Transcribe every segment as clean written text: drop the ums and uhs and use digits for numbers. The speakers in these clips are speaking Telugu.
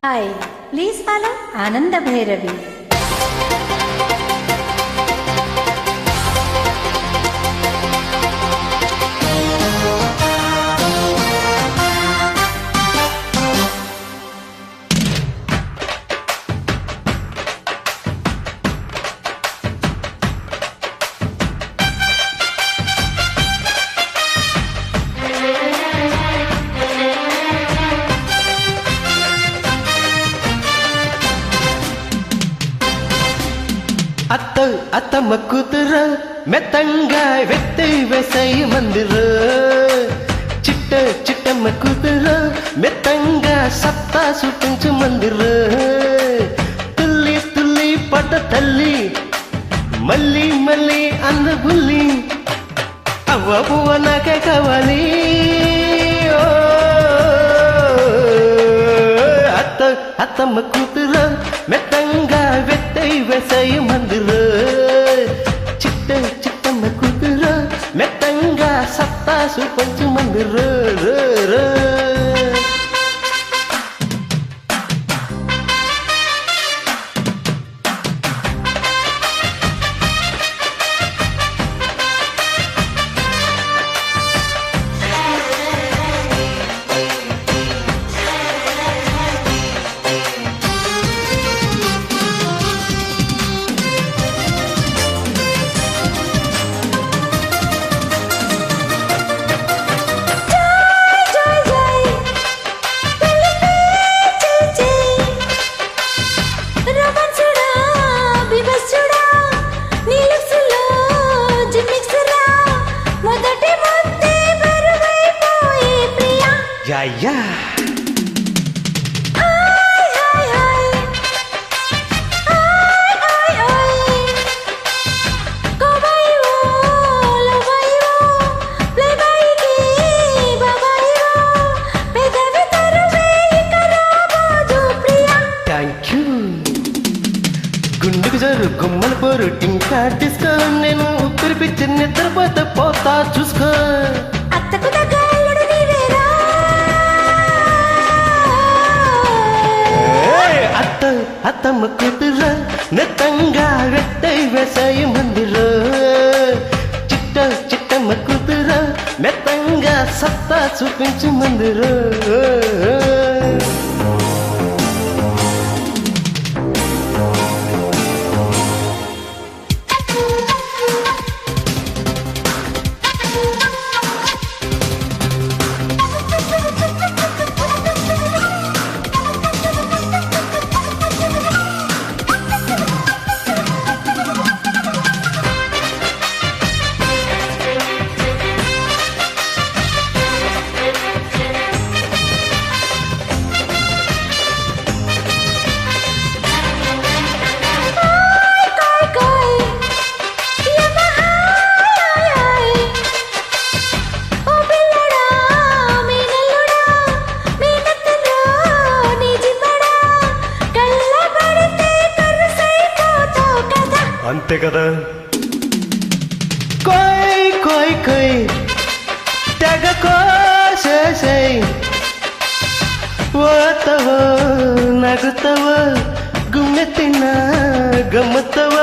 Hi, please follow Ananda Bhairavi. అత్తమ్మ కూతురు మెత్తంగా వెట్టి వేసాయి మందిరు చిట్టమ్మ కూతురు మెత్తంగా సత్తా చూపించు మందిరు తుల్లి తుల్లి పడ్డ తల్లి మళ్ళీ మళ్ళీ అన్న బుల్లి అవ్వ పువ్వ నాకే కావాలి అత్తమ్మ కూతురు మెత్తంగా వెట్టి వేసాయి మందిరు చిట్టమ్మ కూతురు మెత్తంగా సత్తా చూపించు మందిరు యా గుండెకు జరు గుమ్మలు పోరు టింకా డిస్కో నేను ఊపిరి పిచ్చి నిద్రపోతే పోతా చూసుకో అత్తమ్మ కూతురు నెత్తంగా వెట్టై వేసాయి మందిరు చిట్టమ్మ కూతురు మెత్తంగా సత్తా చూపించు మందిరు అంతే కదా కోయ్ కోయ్ కోయ్ తెగ కోసేసై ఓతవ నగుతవ గుమ్మెత్తిన గమ్మత్తవ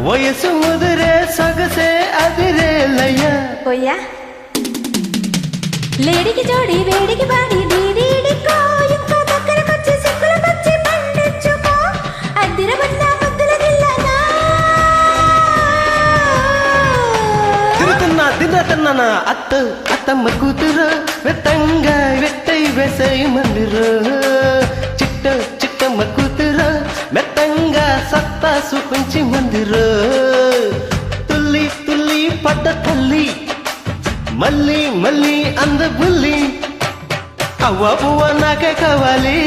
వయసు ముదిరే సొగసే అదిరేలయ్య పోయా లేడికి జోడి వేడికి బాడి డీడీడికో ఇంకో దగ్గరకొచ్చి సిక్కులు పచ్చి పండించుకో అద్దిరబడ్డ ముద్దుల గిల్లనా తిన్న అత్తమ్మ కూతురు వెత్తంగా వెట్టై వేసాయి మందిరు చిట్టమ్మ కూతురు మెత్తంగా సత్తా చూపించి మందిరు తుల్లి తుల్లి పడ్డ తల్లి మళ్ళీ మళ్ళీ అంద బుల్లి అవ్వ పువ్వ నాకే కావాలి